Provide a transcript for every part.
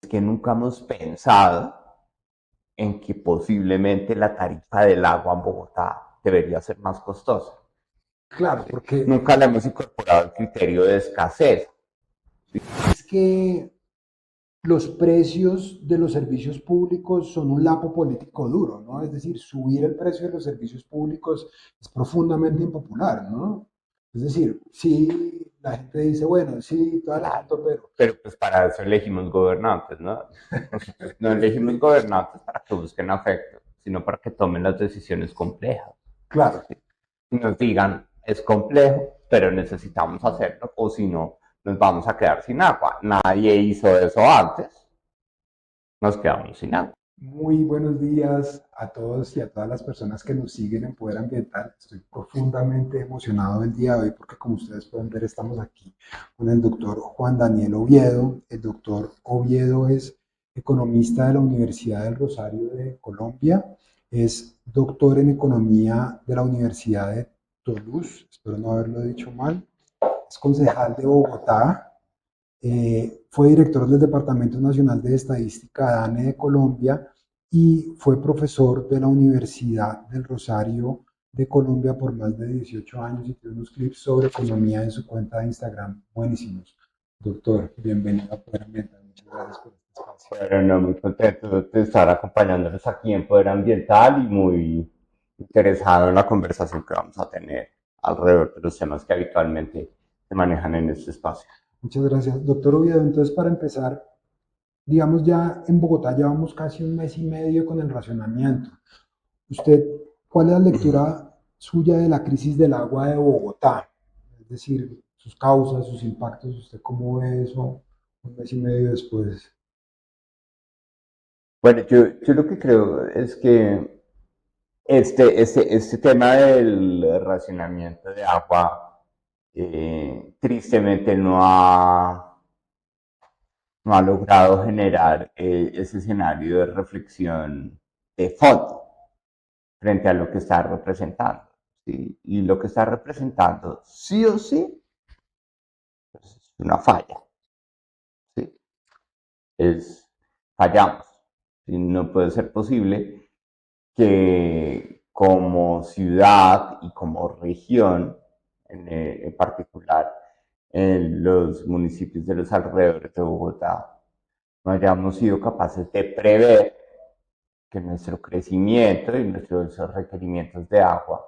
que nunca hemos pensado en que posiblemente la tarifa del agua en Bogotá debería ser más costosa. Claro, ¿Sí? porque Nunca le hemos incorporado el criterio de escasez. ¿Sí? es que los precios de los servicios públicos son un lapo político duro, ¿no? Es decir, subir el precio de los servicios públicos es profundamente impopular, ¿no? Es decir, sí, la gente dice, bueno, sí, todo el Claro. asunto, pero Pero pues para eso elegimos gobernantes, ¿no? Nosotros no elegimos gobernantes para que busquen afecto, sino para que tomen las decisiones complejas. claro, Y nos digan, es complejo, pero necesitamos hacerlo, o si no, nos vamos a quedar sin agua. Nadie hizo eso antes, nos quedamos sin agua. muy buenos días a todos y a todas las personas que nos siguen en Poder Ambiental. Estoy profundamente emocionado el día de hoy porque como ustedes pueden ver estamos aquí con el doctor Juan Daniel Oviedo. El doctor Oviedo es economista de la Universidad del Rosario de Colombia, es doctor en economía de la Universidad de Toulouse, espero no haberlo dicho mal, es concejal de Bogotá, fue director del Departamento Nacional de Estadística DANE de Colombia y fue profesor de la Universidad del Rosario de Colombia por más de 18 años y tiene unos clips sobre economía en su cuenta de Instagram buenísimos. Doctor, bienvenido a Poder Ambiental. Muchas gracias por este espacio. Pero no, muy contento de estar acompañándoles aquí en Poder Ambiental y muy interesado en la conversación que vamos a tener alrededor de los temas que habitualmente se manejan en este espacio. Muchas gracias. Doctor Oviedo, entonces para empezar, digamos ya en Bogotá llevamos casi un mes y medio con el racionamiento. Usted, ¿cuál es la lectura suya de la crisis del agua de Bogotá? Es decir, sus causas, sus impactos, ¿usted cómo ve eso un mes y medio después? Bueno, yo lo que creo es que este tema del racionamiento de agua tristemente no ha logrado generar ese escenario de reflexión de fondo frente a lo que está representando. ¿Sí? Y lo que está representando, sí o sí, pues es una falla. ¿Sí? Es, fallamos. ¿Sí? No puede ser posible que como ciudad y como región, en particular en los municipios de los alrededores de Bogotá, no hayamos sido capaces de prever que nuestro crecimiento y nuestros requerimientos de agua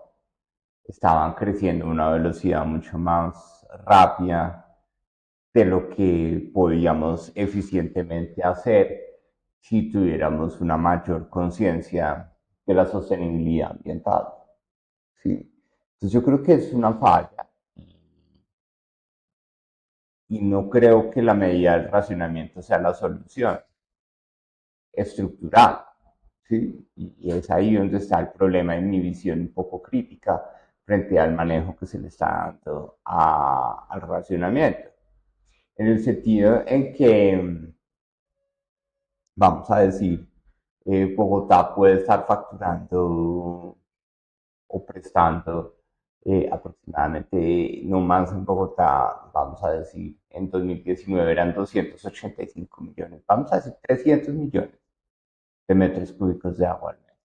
estaban creciendo a una velocidad mucho más rápida de lo que podíamos eficientemente hacer si tuviéramos una mayor conciencia de la sostenibilidad ambiental. ¿Sí? Entonces yo creo que es una falla y no creo que la medida del racionamiento sea la solución estructural. ¿Sí? Y es ahí donde está el problema en mi visión un poco crítica frente al manejo que se le está dando al racionamiento. En el sentido en que, vamos a decir, Bogotá puede estar facturando o prestando aproximadamente, no más en Bogotá, vamos a decir, en 2019 eran 285 millones, vamos a decir 300 millones de metros cúbicos de agua al mes.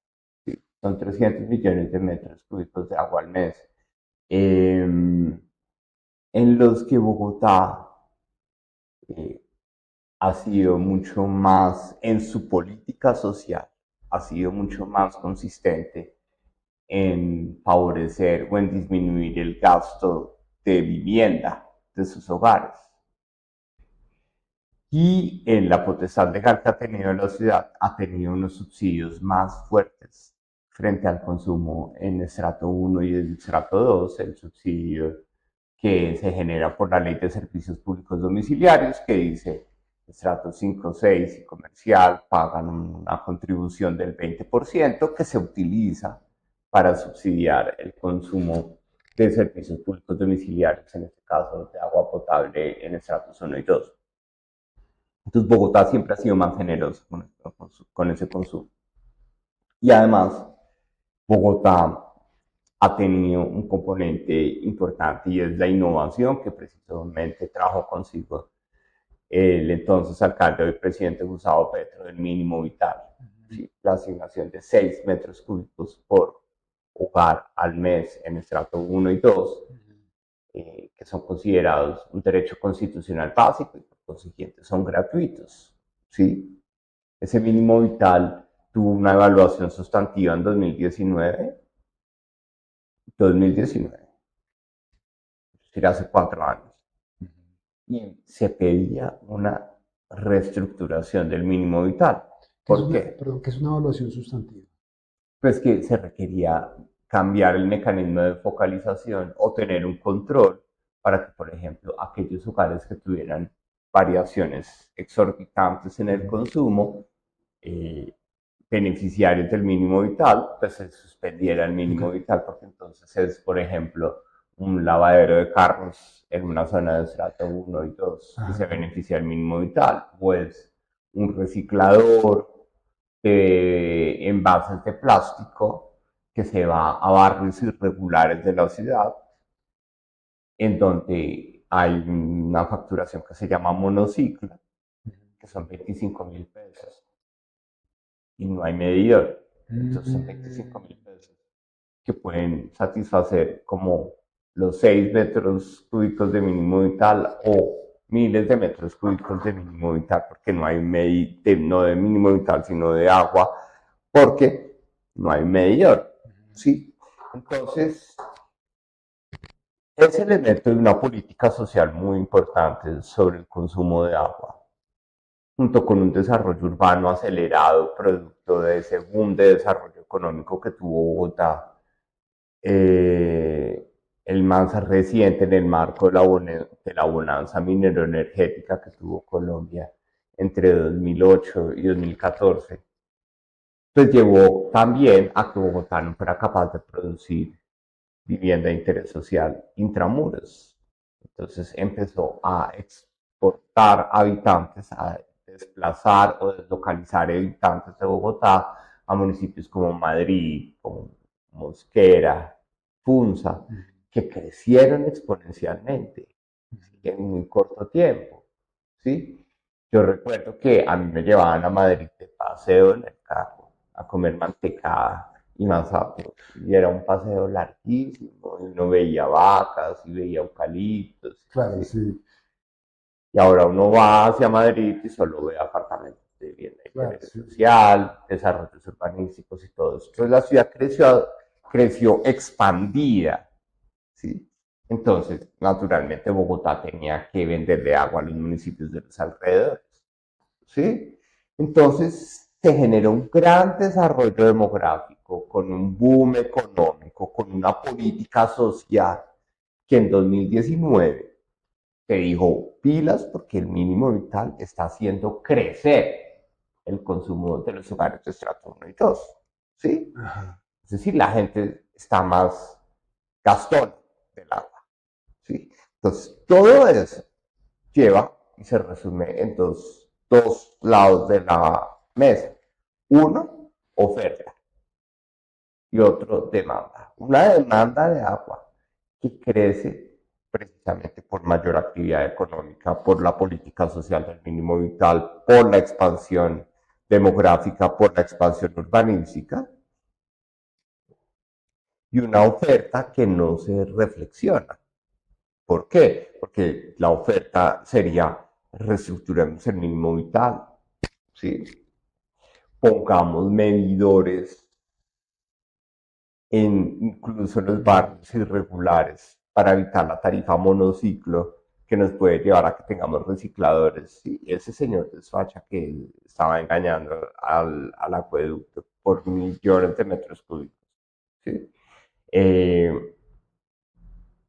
Sí, son 300 millones de metros cúbicos de agua al mes, eh, en los que Bogotá eh, ha sido mucho más en su política social, ha sido mucho más consistente en favorecer o en disminuir el gasto de vivienda de sus hogares. Y en la potestad legal que ha tenido la ciudad, ha tenido unos subsidios más fuertes frente al consumo en estrato 1 y el estrato 2, el subsidio que se genera por la Ley de Servicios Públicos Domiciliarios, que dice estrato 5, 6 y comercial pagan una contribución del 20% que se utiliza para subsidiar el consumo de servicios públicos domiciliarios, en este caso de agua potable en estratos 1 y 2. Entonces Bogotá siempre ha sido más generoso con ese consumo. Y además, Bogotá ha tenido un componente importante y es la innovación que precisamente trajo consigo el entonces alcalde, hoy presidente Gustavo Petro, del mínimo vital. ¿Sí? La asignación de 6 metros cúbicos por hogar al mes en estrato 1 y 2, que son considerados un derecho constitucional básico y por consiguiente son gratuitos. ¿Sí? Ese mínimo vital tuvo una evaluación sustantiva en 2019, es decir, hace 4 años. Y se pedía una reestructuración del mínimo vital. ¿Por qué? Perdón, ¿qué es una evaluación sustantiva? Pues que se requería cambiar el mecanismo de focalización o tener un control para que, por ejemplo, aquellos hogares que tuvieran variaciones exorbitantes en el consumo, beneficiarios del mínimo vital, pues se suspendiera el mínimo vital, porque entonces es, por ejemplo, un lavadero de carros en una zona de estrato 1 y 2 que se beneficia del mínimo vital, o es un reciclador de envases de plástico que se va a barrios irregulares de la ciudad, en donde hay una facturación que se llama monociclo, que son 25.000 pesos, y no hay medidor. Entonces son 25.000 pesos que pueden satisfacer como los 6 metros cúbicos de mínimo vital o miles de metros cúbicos de mínimo vital, porque no hay no de mínimo vital, sino de agua, porque no hay medidor. ¿Sí? Entonces, ese elemento de una política social muy importante sobre el consumo de agua, junto con un desarrollo urbano acelerado, producto de ese boom de desarrollo económico que tuvo Bogotá, el más reciente en el marco de la bonanza minero-energética que tuvo Colombia entre 2008 y 2014, pues llevó también a que Bogotá no fuera capaz de producir vivienda de interés social intramuros. Entonces empezó a exportar habitantes, a desplazar o deslocalizar habitantes de Bogotá a municipios como Madrid, como Mosquera, Funza, que crecieron exponencialmente en muy corto tiempo. ¿Sí? Yo recuerdo que a mí me llevaban a Madrid de paseo en el carro a comer mantecada y masato, y era un paseo larguísimo, y uno veía vacas y veía eucaliptos. Claro, ¿sí? sí. Y ahora uno va hacia Madrid y solo ve apartamentos de vivienda de interés social, desarrollos urbanísticos y todo eso. Entonces la ciudad creció expandida. ¿Sí? Entonces, naturalmente, Bogotá tenía que venderle agua a los municipios de los alrededores. ¿Sí? Entonces, se generó un gran desarrollo demográfico, con un boom económico, con una política social que en 2019 te dijo pilas porque el mínimo vital está haciendo crecer el consumo de los hogares de estrato 1 y 2. ¿Sí? Es decir, la gente está más gastona del agua. ¿Sí? Entonces, todo eso lleva y se resume en dos lados de la mesa. Uno, oferta, y otro, demanda. Una demanda de agua que crece precisamente por mayor actividad económica, por la política social del mínimo vital, por la expansión demográfica, por la expansión urbanística, y una oferta que no se reflexiona. ¿Por qué? Porque la oferta sería reestructuremos el mínimo vital, ¿sí? Pongamos medidores incluso en los barrios irregulares para evitar la tarifa monociclo que nos puede llevar a que tengamos recicladores. ¿Sí? Ese señor desfacha que estaba engañando al acueducto por millones de metros cúbicos. ¿Sí?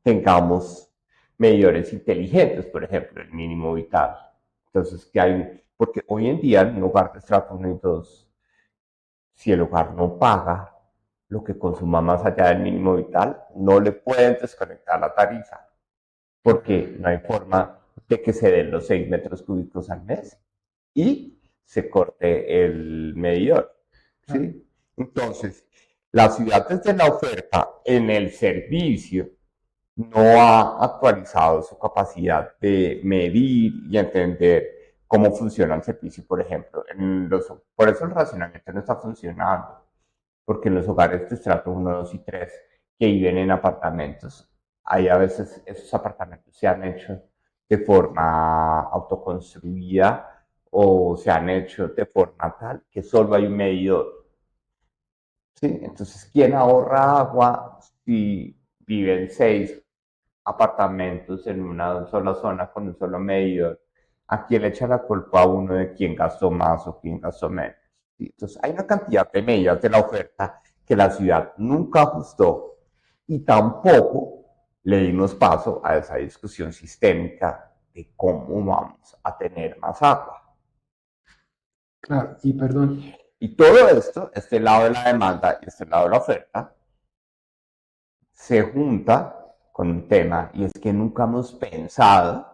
Tengamos medidores inteligentes, por ejemplo, el mínimo vital. Entonces, ¿qué hay? Porque hoy en día, en un hogar de estrato 1 y 2, si el hogar no paga lo que consuma más allá del mínimo vital, no le pueden desconectar la tarifa, porque no hay forma de que se den los 6 metros cúbicos al mes y se corte el medidor. ¿Sí? Entonces, la ciudad desde la oferta en el servicio no ha actualizado su capacidad de medir y entender cómo funciona el servicio, por ejemplo. Por eso el racionamiento no está funcionando, porque en los hogares de estrato 1, 2 y 3 que viven en apartamentos, hay a veces esos apartamentos se han hecho de forma autoconstruida o se han hecho de forma tal que solo hay un medidor. ¿Sí? Entonces, ¿quién ahorra agua si viven 6 apartamentos en una sola zona con un solo medidor? ¿A quién le echa la culpa a uno de quién gastó más o quién gastó menos? ¿Sí? Entonces, hay una cantidad de medidas de la oferta que la ciudad nunca ajustó y tampoco le dimos paso a esa discusión sistémica de cómo vamos a tener más agua. Claro, y perdón, Y todo esto, este lado de la demanda y este lado de la oferta, se junta con un tema y es que nunca hemos pensado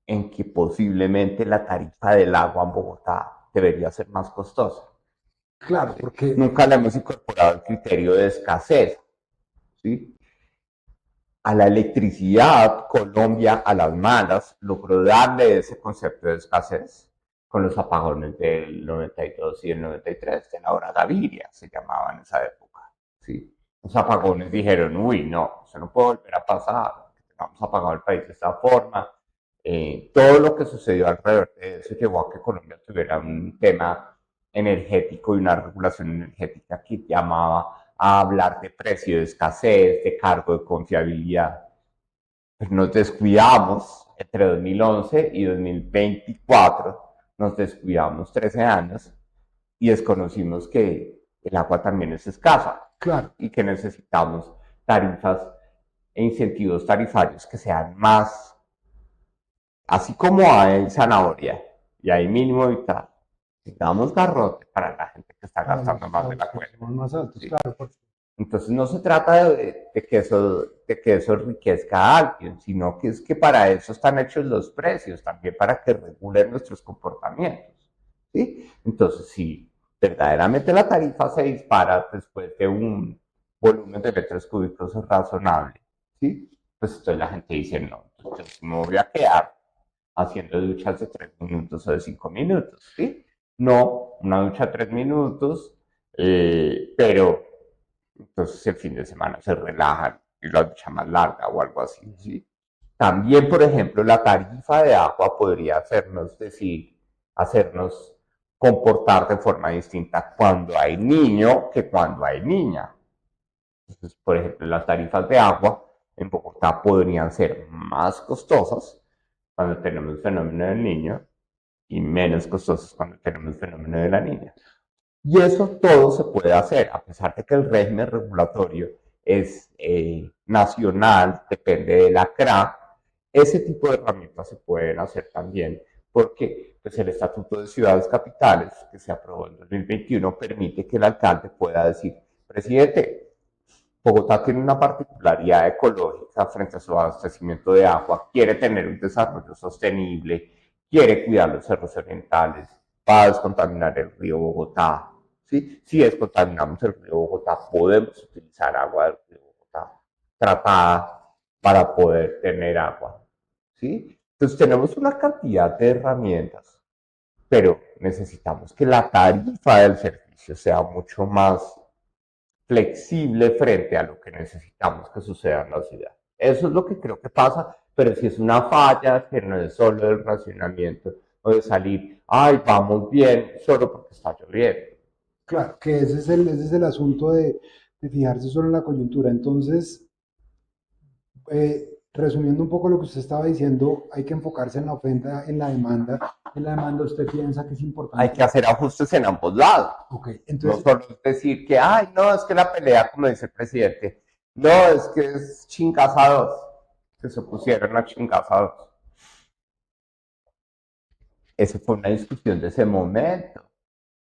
en que posiblemente la tarifa del agua en Bogotá debería ser más costosa. claro, ¿Sí? porque, Nunca le hemos incorporado el criterio de escasez. ¿Sí? A la electricidad, Colombia a las malas logró darle ese concepto de escasez con los apagones del 92 y el 93, de la hora Gaviria, se llamaba en esa época. ¿Sí? Los apagones dijeron, uy, no, eso no puede volver a pasar, que tengamos apagado el país de esta forma. Todo lo que sucedió alrededor de eso llevó a que Colombia tuviera un tema energético y una regulación energética que llamaba a hablar de precio de escasez, de cargo de confiabilidad. Pues nos descuidamos entre 2011 y 2024, nos descuidamos 13 años y desconocimos que el agua también es escasa claro, y que necesitamos tarifas e incentivos tarifarios que sean más, así como hay zanahoria y hay mínimo vital, damos garrote para la gente que está gastando más para de los la cuenta. consumos más altos, ¿Sí? claro, porque, Entonces no se trata de que eso enriquezca a alguien, sino que es que para eso están hechos los precios, también para que regulen nuestros comportamientos. ¿Sí? Entonces, si verdaderamente la tarifa se dispara después de un volumen de metros cúbicos razonable, ¿sí? Pues entonces la gente dice, no, entonces me voy a quedar haciendo duchas de 3 minutos o de 5 minutos, ¿sí? No, una ducha de 3 minutos, pero entonces el fin de semana se relajan y la ducha más larga o algo así, ¿sí? También, por ejemplo, la tarifa de agua podría hacernos decir, hacernos comportar de forma distinta cuando hay niño que cuando hay niña. Entonces, por ejemplo, las tarifas de agua en Bogotá podrían ser más costosas cuando tenemos el fenómeno del niño y menos costosas cuando tenemos el fenómeno de la niña. Y eso todo se puede hacer, a pesar de que el régimen regulatorio es nacional, depende de la CRA, ese tipo de herramientas se pueden hacer también, porque pues, el Estatuto de Ciudades Capitales, que se aprobó en 2021, permite que el alcalde pueda decir, presidente, Bogotá tiene una particularidad ecológica frente a su abastecimiento de agua, quiere tener un desarrollo sostenible, quiere cuidar los cerros orientales, va a descontaminar el río Bogotá. ¿Sí? Si descontaminamos el río Bogotá, podemos utilizar agua del río Bogotá tratada para poder tener agua. ¿Sí? Entonces tenemos una cantidad de herramientas, pero necesitamos que la tarifa del servicio sea mucho más flexible frente a lo que necesitamos que suceda en la ciudad. Eso es lo que creo que pasa, pero si es una falla que no es solo del racionamiento o de salir, ay, vamos bien, solo porque está lloviendo. claro, que ese es el asunto de fijarse solo en la coyuntura. Entonces, resumiendo un poco lo que usted estaba diciendo, hay que enfocarse en la oferta, en la demanda. En la demanda usted piensa que es Hay importante. que hacer ajustes en ambos lados. Ok, No entonces, solo es decir que, ay, no, es que la pelea, como dice el presidente, no, es que es chingazados, que se pusieron a chingazados. Esa fue una discusión de ese momento.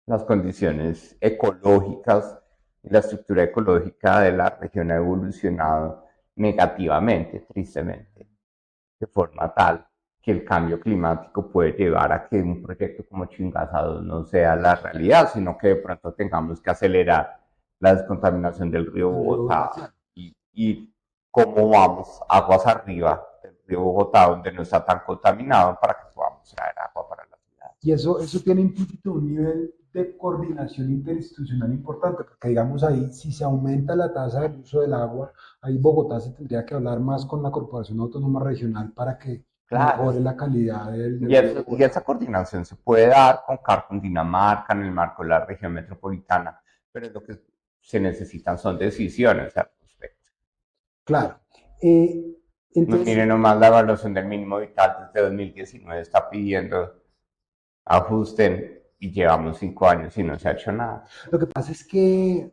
Las condiciones ecológicas y la estructura ecológica de la región ha evolucionado negativamente, tristemente, de forma tal que el cambio climático puede llevar a que un proyecto como Chingaza 2 no sea la realidad, sino que de pronto tengamos que acelerar la descontaminación del río el río Bogotá Bogotá. y cómo vamos aguas arriba del río Bogotá, donde no está tan contaminado, para que podamos traer agua para la ciudad. Y eso tiene implícito un nivel de coordinación interinstitucional importante, porque digamos ahí, si se aumenta la tasa del uso del agua, ahí Bogotá se tendría que hablar más con la Corporación Autónoma Regional para que Claro. mejore la calidad del Y, río y esa Bogotá. coordinación se puede dar con Dinamarca en el marco de la región metropolitana, pero lo que se necesitan son decisiones al respecto. Claro. No, Entonces, miren nomás la evaluación del mínimo vital desde 2019 está pidiendo ajusten y llevamos 5 años y no se ha hecho nada. lo que pasa es que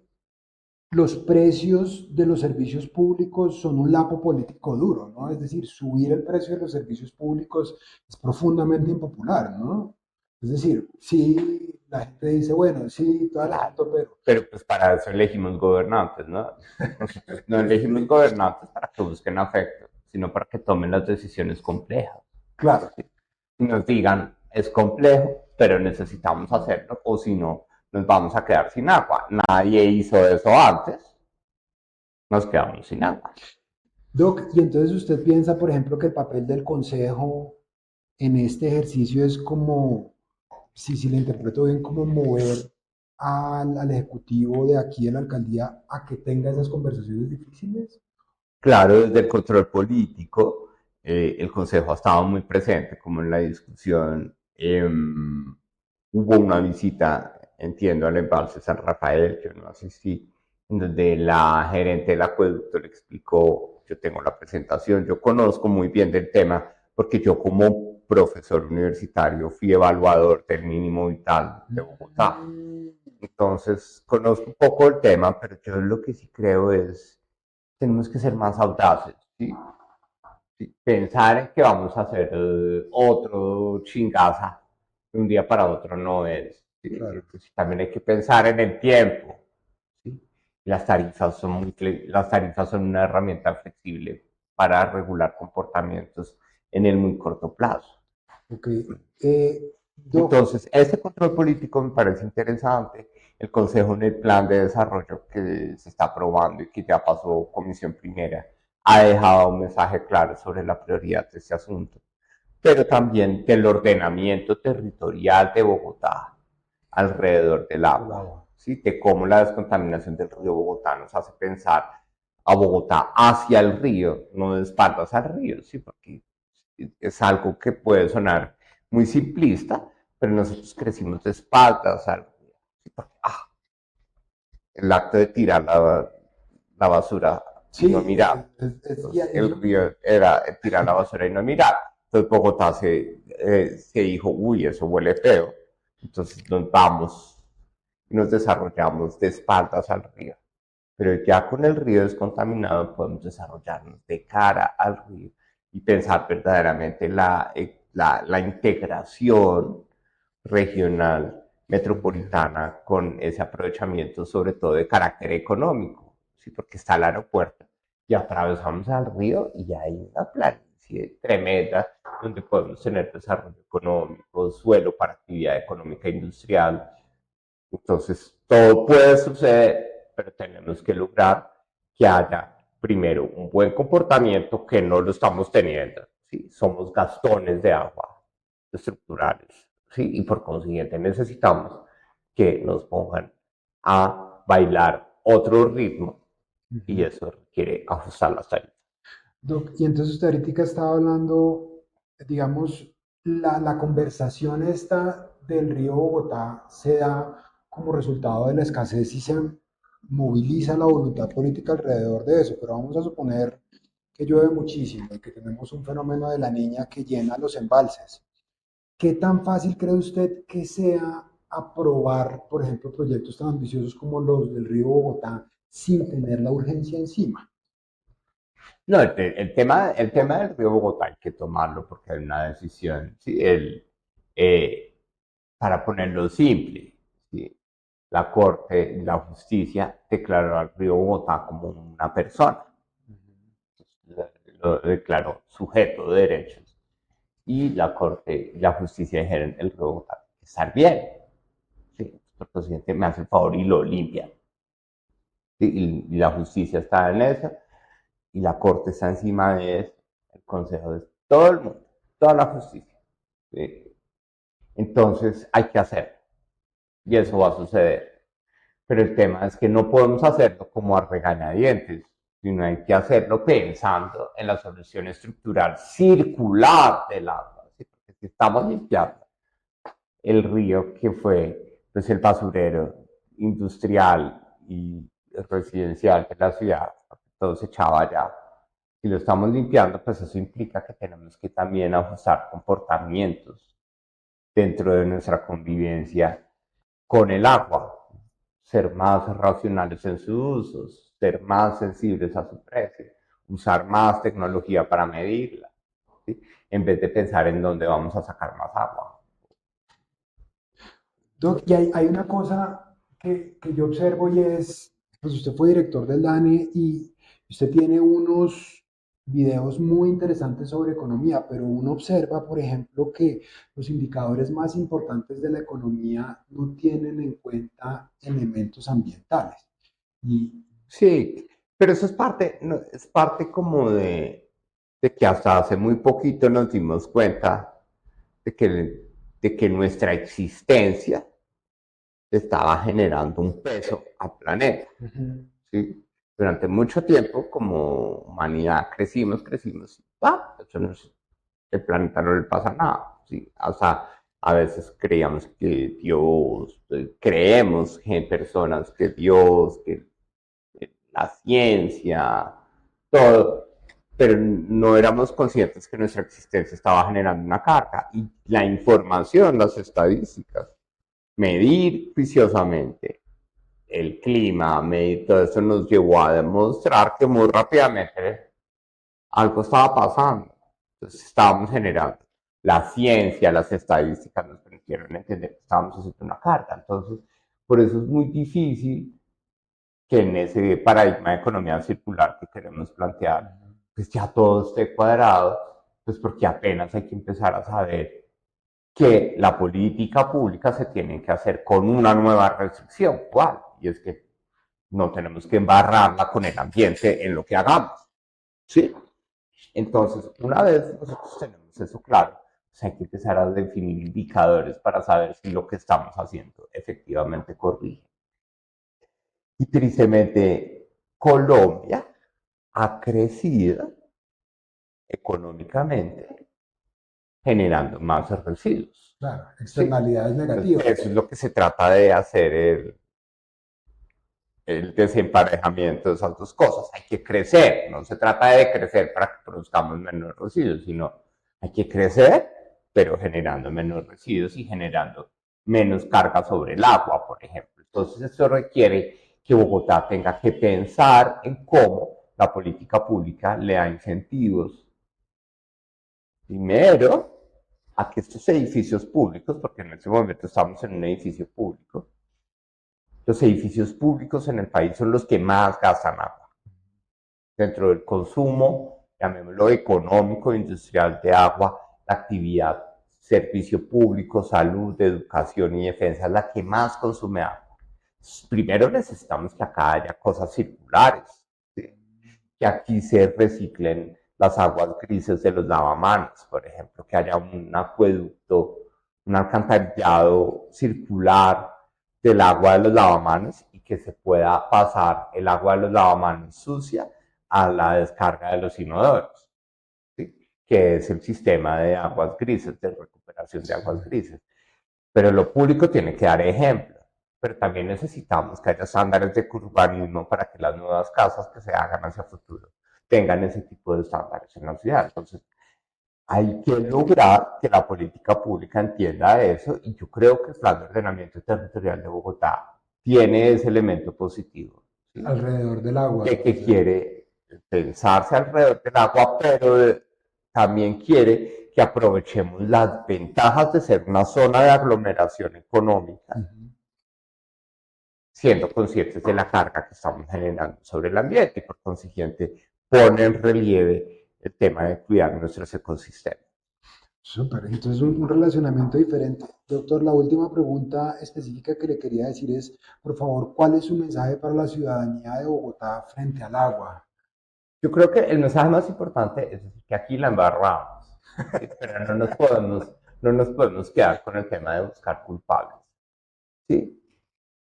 los precios de los servicios públicos son un lapo político duro, ¿no? Es decir, subir el precio de los servicios públicos es profundamente impopular, ¿no? Es decir, sí, la gente dice, bueno, sí, todo el Claro. asunto, pero Pero pues para eso elegimos gobernantes, ¿no? Nosotros no elegimos gobernantes para que busquen afecto, sino para que tomen las decisiones complejas. claro, Y nos digan, es complejo, pero necesitamos hacerlo, o si no, nos vamos a quedar sin agua. Nadie hizo eso antes, nos quedamos sin agua. Doc, y entonces usted piensa, por ejemplo, que el papel del Consejo en este ejercicio es como, si le interpreto bien, como mover al Ejecutivo de aquí, de la alcaldía, a que tenga esas conversaciones difíciles. Claro, desde el control político, el Consejo ha estado muy presente, como en la discusión. Hubo una visita, entiendo, al embalse San Rafael, que no asistí, en donde la gerente del acueducto le explicó, yo tengo la presentación, yo conozco muy bien del tema, porque yo como profesor universitario fui evaluador del mínimo vital de Bogotá. Entonces, conozco un poco el tema, pero yo lo que sí creo es, tenemos que ser más audaces, ¿sí? Sí, pensar en que vamos a hacer otro chingaza de un día para otro no es. ¿Sí? Claro. Entonces, también hay que pensar en el tiempo. ¿Sí? Las tarifas son una herramienta flexible para regular comportamientos en el muy corto plazo. Ok. Doc, Entonces, este control político me parece interesante. El Consejo en el plan de desarrollo que se está aprobando y que ya pasó comisión primera ha dejado un mensaje claro sobre la prioridad de este asunto, pero también del ordenamiento territorial de Bogotá alrededor del el agua, agua. ¿sí? De cómo la descontaminación del río Bogotá nos hace pensar a Bogotá hacia el río, no de espaldas al río, ¿sí? Porque es algo que puede sonar muy simplista, pero nosotros crecimos de espaldas al río, ¿sí? Porque, el acto de tirar la basura y no Sí, mirar. ya, Entonces, es el lo que... río era tirar la basura y no mirar. Entonces, Bogotá se dijo, uy, eso huele feo. Entonces, nos vamos y nos desarrollamos de espaldas al río. Pero ya con el río descontaminado podemos desarrollarnos de cara al río y pensar verdaderamente la integración regional metropolitana con ese aprovechamiento sobre todo de carácter económico, ¿sí? Porque está el aeropuerto y atravesamos al río y hay una planicie tremenda donde podemos tener desarrollo económico, suelo para actividad económica industrial. Entonces, todo puede suceder, pero tenemos que lograr que haya primero un buen comportamiento que no lo estamos teniendo. ¿Sí? Somos gastones de agua estructurales, ¿sí? Y por consiguiente necesitamos que nos pongan a bailar otro ritmo y Ujú. eso requiere ajustar las tarifas. Doc, y entonces usted ahorita estaba hablando, digamos, la conversación esta del río Bogotá se da como resultado de la escasez y se moviliza la voluntad política alrededor de eso, pero vamos a suponer que llueve muchísimo y que tenemos un fenómeno de la niña que llena los embalses. ¿Qué tan fácil cree usted que sea aprobar, por ejemplo, proyectos tan ambiciosos como los del río Bogotá sin tener la urgencia encima? No, el tema del río Bogotá hay que tomarlo porque hay una decisión, ¿sí? Eh, para ponerlo simple, ¿sí? La Corte, la Justicia declaró al río Bogotá como una persona, lo declaró sujeto de derechos y la Corte y la Justicia dijeron el río Bogotá está bien, ¿sí? El presidente me hace el favor y lo limpia, ¿sí? Y la justicia está en eso y la Corte está encima de eso, el Consejo de todo el mundo, toda la justicia. ¿Sí? Entonces hay que hacerlo y eso va a suceder. Pero el tema es que no podemos hacerlo como a regañadientes, sino hay que hacerlo pensando en la solución estructural circular del agua. ¿Sí? Porque si estamos limpiando el río que fue pues, el basurero industrial y residencial de la ciudad, todo se echaba allá. Si lo estamos limpiando, pues eso implica que tenemos que también ajustar comportamientos dentro de nuestra convivencia con el agua, ser más racionales en sus usos, ser más sensibles a su precio, usar más tecnología para medirla, ¿sí? En vez de pensar en dónde vamos a sacar más agua. Doc, y hay una cosa que yo observo y es, pues usted fue director del DANE y usted tiene unos videos muy interesantes sobre economía, pero uno observa, por ejemplo, que los indicadores más importantes de la economía no tienen en cuenta elementos ambientales. Y Sí, pero eso es parte, no, es parte como de que hasta hace muy poquito nos dimos cuenta de que nuestra existencia estaba generando un peso al planeta. ujú, ¿Sí? Durante mucho tiempo, como humanidad, crecimos, ah, eso no es, el planeta no le pasa nada. ¿Sí? Hasta a veces creíamos que Dios, creemos en personas que Dios, que la ciencia, todo, pero no éramos conscientes que nuestra existencia estaba generando una carga y la información, las estadísticas, medir juiciosamente el clima, medir todo eso nos llevó a demostrar que muy rápidamente algo estaba pasando. Entonces estábamos generando. La ciencia, las estadísticas nos permitieron entender que estábamos haciendo una carga. Entonces, por eso es muy difícil que en ese paradigma de economía circular que queremos plantear, pues ya todo esté cuadrado, pues porque apenas hay que empezar a saber que la política pública se tiene que hacer con una nueva restricción. ¿Cuál? Y es que no tenemos que embarrarla con el ambiente en lo que hagamos. ¿Sí? Entonces, una vez nosotros tenemos eso claro, pues hay que empezar a definir indicadores para saber si lo que estamos haciendo efectivamente corrige. Y tristemente, Colombia ha crecido económicamente generando más residuos. claro, ¿Sí? externalidades Entonces, negativas. eso es lo que se trata de hacer el desemparejamiento de esas dos cosas. Hay que crecer, no se trata de crecer para que produzcamos menos residuos, sino hay que crecer, pero generando menos residuos y generando menos carga sobre el agua, por ejemplo. Entonces, eso requiere que Bogotá tenga que pensar en cómo la política pública le da incentivos, primero, a que estos edificios públicos, porque en este momento estamos en un edificio público, los edificios públicos en el país son los que más gastan agua. Dentro del consumo, llamémoslo económico, industrial de agua, la actividad, servicio público, salud, educación y defensa es la que más consume agua. Primero necesitamos que acá haya cosas circulares, ¿sí? Que aquí se reciclen las aguas grises de los lavamanos, por ejemplo, que haya un acueducto, un alcantarillado circular del agua de los lavamanos y que se pueda pasar el agua de los lavamanos sucia a la descarga de los inodoros, ¿sí? Que es el sistema de aguas grises, de recuperación de Sí. aguas grises. Pero lo público tiene que dar ejemplo, pero también necesitamos que haya estándares de urbanismo para que las nuevas casas que se hagan hacia el futuro tengan ese tipo de estándares en la ciudad. Entonces, hay que lograr que la política pública entienda eso y yo creo que el plan de ordenamiento territorial de Bogotá tiene ese elemento positivo, ¿sí? Alrededor del agua. O Que sea, quiere pensarse alrededor del agua, pero también quiere que aprovechemos las ventajas de ser una zona de aglomeración económica, ujú. siendo conscientes de la carga que estamos generando sobre el ambiente y por consiguiente pone en relieve el tema de cuidar nuestros ecosistemas. Súper, entonces un relacionamiento diferente. Doctor, la última pregunta específica que le quería decir es, por favor, ¿cuál es su mensaje para la ciudadanía de Bogotá frente al agua? Yo creo que el mensaje más importante es que aquí la embarramos, ¿sí? Pero no nos podemos quedar con el tema de buscar culpables, ¿sí?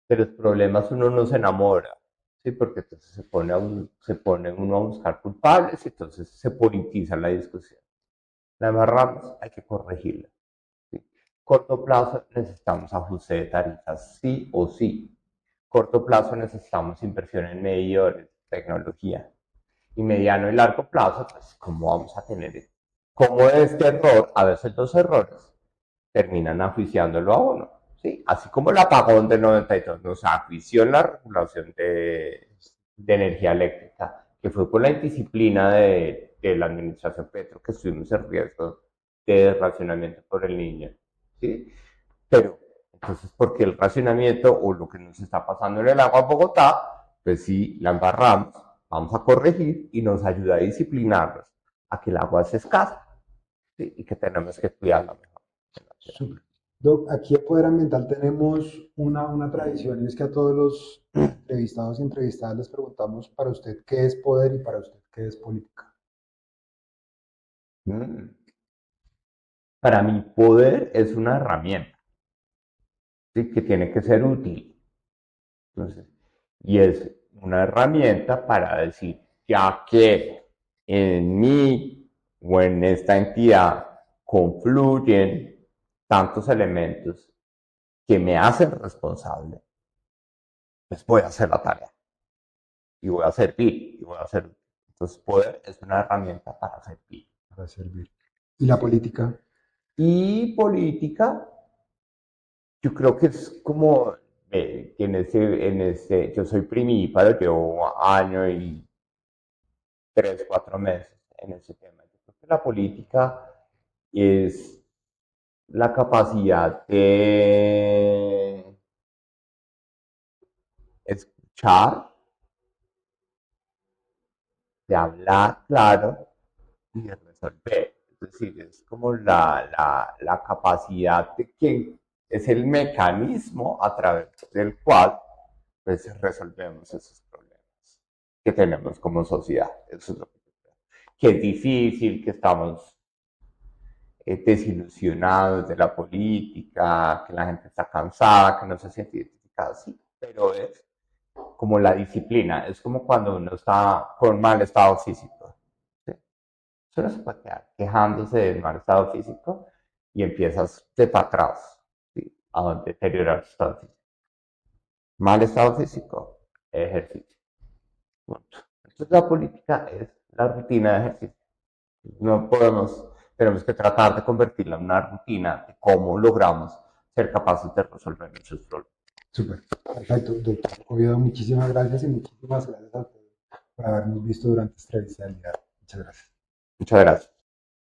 De los problemas uno no se enamora, ¿sí? Porque entonces se pone uno a buscar culpables y entonces se politiza la discusión. La embarramos, hay que corregirla, ¿sí? Corto plazo necesitamos ajuste de tarifas, sí o sí. Corto plazo necesitamos inversión en medidores, tecnología. Y mediano y largo plazo, pues, ¿cómo vamos a tener? ¿Cómo este error, a veces los errores, terminan ajuiciándolo a uno? ¿Sí? Así como el apagón del 92 nos ajuició en la regulación de energía eléctrica, que fue por la indisciplina de la administración Petro, que estuvimos en riesgo de racionamiento por el niño. ¿Sí? Pero, entonces, ¿por qué el racionamiento o lo que nos está pasando en el agua en Bogotá? Pues sí, la embarramos, vamos a corregir y nos ayuda a disciplinarnos a que el agua es escasa, ¿sí? Y que tenemos que cuidarla mejor. Súper. Doc, aquí en Poder Ambiental tenemos una tradición y es que a todos los entrevistados y entrevistadas les preguntamos para usted qué es poder y para usted qué es política. Mm. Para mí, poder es una herramienta, ¿sí? Que tiene que ser útil. Entonces, y es una herramienta para decir, ya que en mí o en esta entidad confluyen tantos elementos que me hacen responsable, pues voy a hacer la tarea y voy a servir y voy a hacer. Entonces, poder es una herramienta para servir. Para servir. ¿Y la ¿Sí? política? Y política, yo creo que es como que yo soy primíparo, llevo año y 3, 4 meses en ese tema. Yo creo que la política es la capacidad de escuchar, de hablar claro y de resolver. Es decir, es como la capacidad de que es el mecanismo a través del cual pues, resolvemos esos problemas que tenemos como sociedad. Eso es lo que yo creo. Que es difícil, que estamos desilusionados de la política, que la gente está cansada, que no se siente identificada, sí, pero es como la disciplina, es como cuando uno está con mal estado físico. ¿Sí? Uno se puede quedar quejándose del mal estado físico y empiezas de para atrás, ¿sí? A deteriorar su estado físico. Mal estado físico, ejercicio. Punto. Entonces la política es la rutina de ejercicio. No podemos, tenemos que tratar de convertirla en una rutina de cómo logramos ser capaces de resolver nuestros problemas. Súper. Perfecto, doctor Oviedo, muchísimas gracias y muchísimas gracias a todos por habernos visto durante esta entrevista del día. Muchas gracias. Muchas gracias.